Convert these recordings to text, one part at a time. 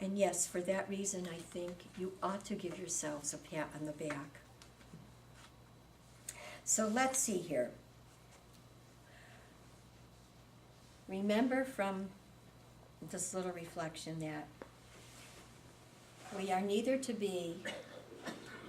And yes, for that reason, I think you ought to give yourselves a pat on the back. So let's see here. Remember from this little reflection that we are neither to be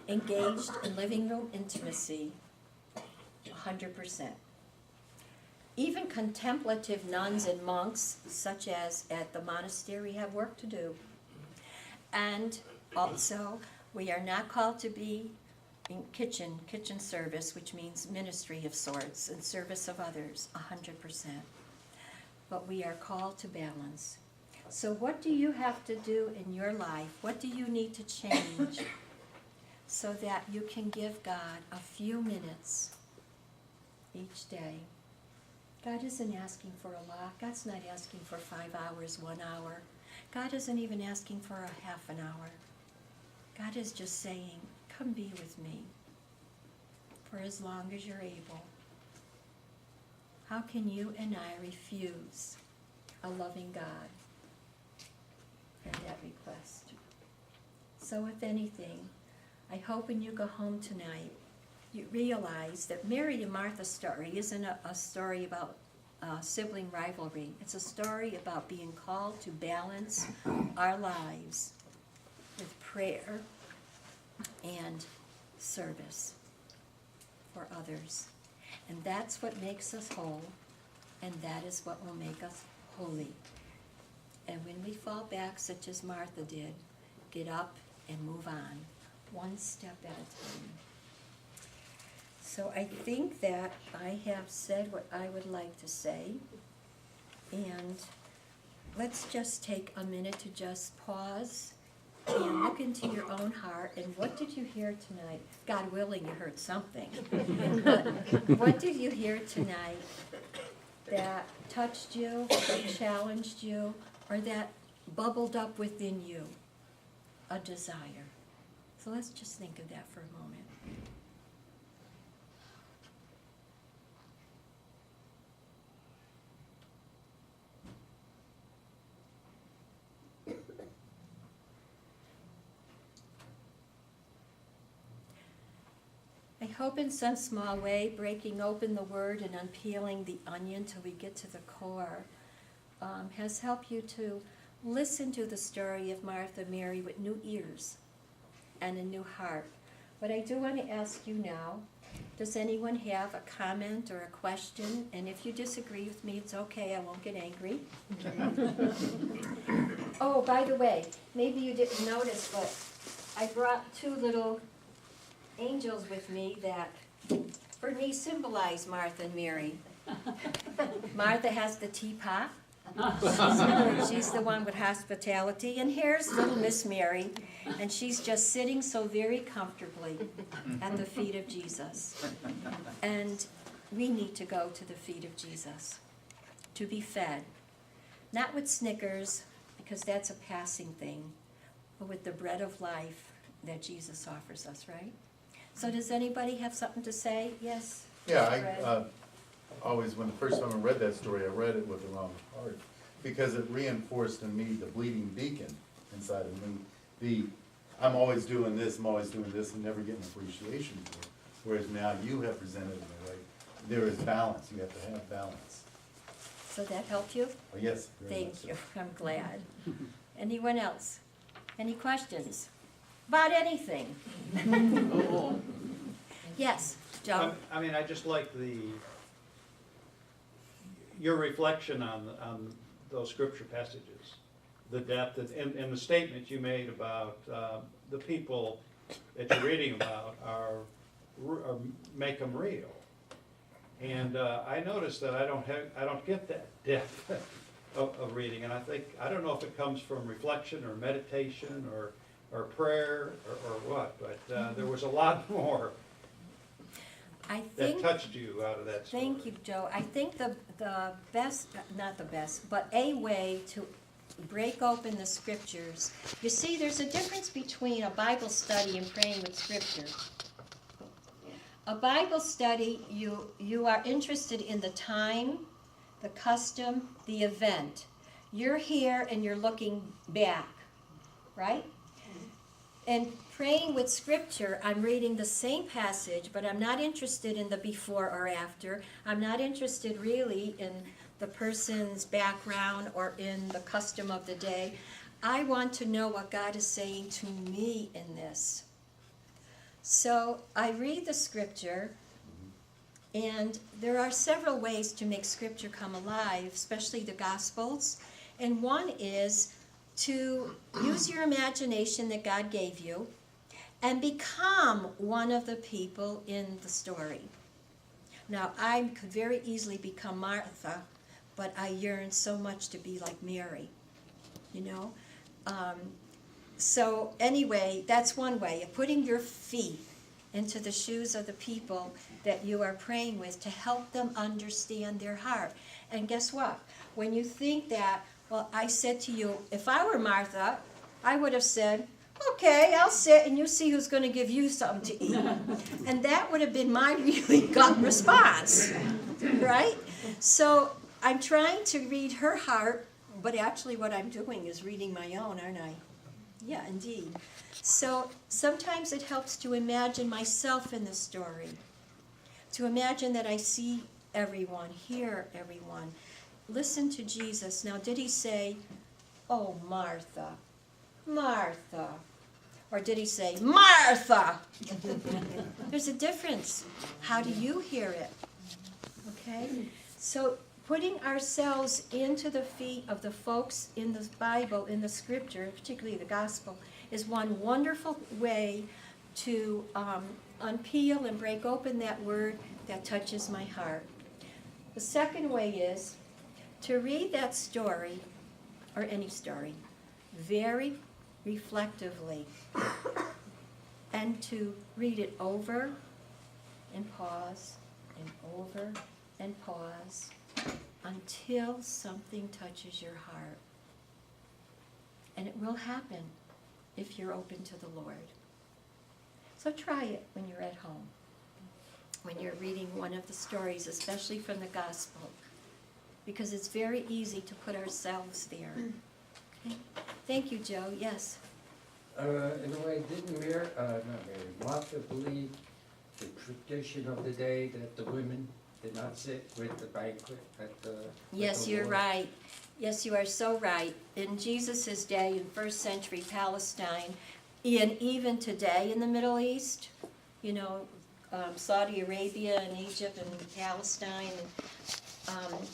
engaged in living room intimacy 100%. Even contemplative nuns and monks, such as at the monastery, have work to do. And also, we are not called to be in kitchen service, which means ministry of sorts, and service of others, 100%. But we are called to balance. So what do you have to do in your life? What do you need to change so that you can give God a few minutes each day? God isn't asking for a lot. God's not asking for 5 hours, 1 hour. God isn't even asking for a half an hour. God is just saying, come be with me for as long as you're able. How can you and I refuse a loving God and that request? So if anything, I hope when you go home tonight, you realize that Mary and Martha's story isn't a story about sibling rivalry. It's a story about being called to balance our lives with prayer and service for others. And that's what makes us whole, and that is what will make us holy. And when we fall back, such as Martha did, get up and move on, one step at a time. So I think that I have said what I would like to say, and let's just take a minute to just pause and look into your own heart. And what did you hear tonight? God willing, you heard something. But what did you hear tonight that touched you, that challenged you, or that bubbled up within you a desire? So let's just think of that for a moment. I hope in some small way, breaking open the Word and unpeeling the onion till we get to the core has helped you to listen to the story of Martha and Mary with new ears and a new heart. But I do want to ask you now, does anyone have a comment or a question? And if you disagree with me, it's okay, I won't get angry. Oh, by the way, maybe you didn't notice, but I brought 2 little angels with me that, for me, symbolize Martha and Mary. Martha has the teapot. She's the one with hospitality. And here's little Miss Mary, and she's just sitting so very comfortably at the feet of Jesus. And we need to go to the feet of Jesus to be fed. Not with Snickers, because that's a passing thing, but with the bread of life that Jesus offers us, right? So does anybody have something to say? Yes? Yeah, I always, when the first time I read that story, I read it with the wrong heart, because it reinforced in me the bleeding beacon inside of me. I'm always doing this, and never getting appreciation for it. Whereas now you have presented it in a way, there is balance, you have to have balance. So that helped you? Oh, yes. very much Thank you, so. I'm glad. Anyone else? Any questions? About anything? Yes, Joe? I mean, I just like your reflection on those scripture passages, the depth, and the statement you made about the people that you're reading about are make them real. And I noticed that I don't get that depth of reading, and I don't know if it comes from reflection or meditation or prayer or what, but there was a lot more that touched you out of that story. Thank you, Joe. I think the best, not the best, but a way to break open the scriptures. You see, there's a difference between a Bible study and praying with scripture. A Bible study, you are interested in the time, the custom, the event. You're here and you're looking back. right? And praying with scripture, I'm reading the same passage, but I'm not interested in the before or after. I'm not interested really in the person's background or in the custom of the day. I want to know what God is saying to me in this. So I read the scripture, and there are several ways to make scripture come alive, especially the Gospels. And one is to use your imagination that God gave you and become one of the people in the story. Now, I could very easily become Martha, but I yearn so much to be like Mary, you know? So anyway, that's one way of putting your feet into the shoes of the people that you are praying with to help them understand their heart. And guess what? When you think that, well, I said to you, if I were Martha, I would have said, okay, I'll sit and you see who's going to give you something to eat. And that would have been my really gut response, right? So I'm trying to read her heart, but actually what I'm doing is reading my own, aren't I? Yeah, indeed. So sometimes it helps to imagine myself in the story, to imagine that I see everyone, hear everyone, listen to Jesus. Now, did he say, oh, Martha, Martha? Or did he say, Martha? There's a difference. How do you hear it? Okay? So putting ourselves into the feet of the folks in the Bible, in the scripture, particularly the gospel, is one wonderful way to unpeel and break open that word that touches my heart. The second way is to read that story, or any story, very reflectively, and to read it over and pause and over and pause until something touches your heart. And it will happen if you're open to the Lord. So try it when you're at home, when you're reading one of the stories, especially from the gospel, because it's very easy to put ourselves there. Okay. Thank you, Joe. Yes? In a way, didn't Martha believe the tradition of the day that the women did not sit with the banquet at the... Yes, you're right. Yes, you are so right. In Jesus' day, in first century Palestine, and even today in the Middle East, you know, Saudi Arabia and Egypt and Palestine, and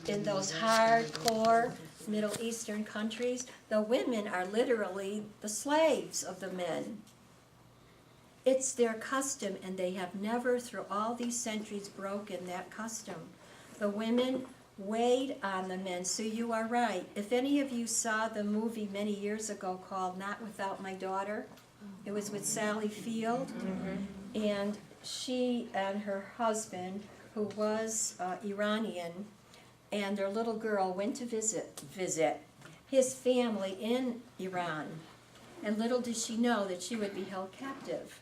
in those hardcore Middle Eastern countries, the women are literally the slaves of the men. It's their custom, and they have never, through all these centuries, broken that custom. The women weighed on the men, so you are right. If any of you saw the movie many years ago called Not Without My Daughter, it was with Sally Field, and she and her husband, who was Iranian, and their little girl went to visit his family in Iran. And little did she know that she would be held captive.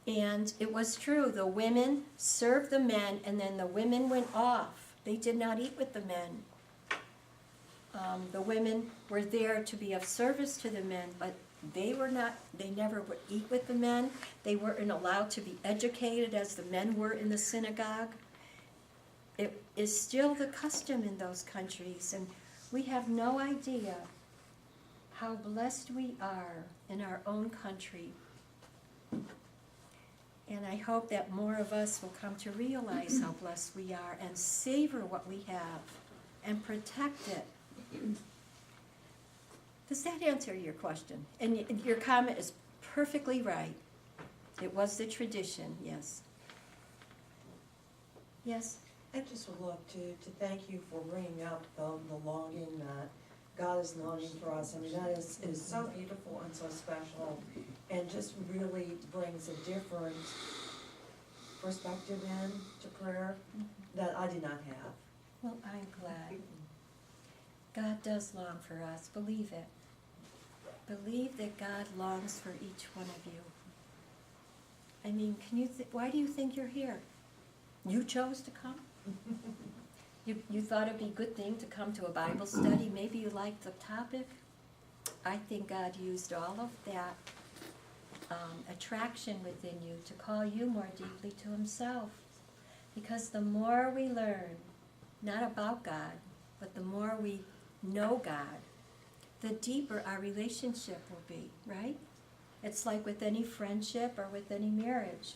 And it was true, the women served the men, and then the women went off. They did not eat with the men. The women were there to be of service to the men, but they never would eat with the men. They weren't allowed to be educated as the men were in the synagogue. It is still the custom in those countries, and we have no idea how blessed we are in our own country. And I hope that more of us will come to realize how blessed we are and savor what we have and protect it. Does that answer your question? And your comment is perfectly right. It was the tradition, yes. Yes? I just would love to thank you for bringing up the longing that God is longing for us. I mean, that is so beautiful and so special, and just really brings a different perspective in to prayer that I did not have. Well, I'm glad. God does long for us. Believe it. Believe that God longs for each one of you. I mean, why do you think you're here? You chose to come? You thought it'd be a good thing to come to a Bible study. Maybe you liked the topic. I think God used all of that attraction within you to call you more deeply to himself. Because the more we learn, not about God, but the more we know God, the deeper our relationship will be, right? It's like with any friendship or with any marriage.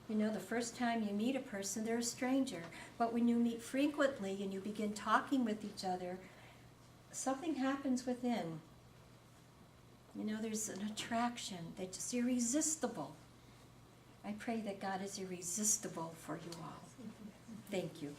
You know, the first time you meet a person, they're a stranger. But when you meet frequently and you begin talking with each other, something happens within. You know, there's an attraction that's irresistible. I pray that God is irresistible for you all. Thank you.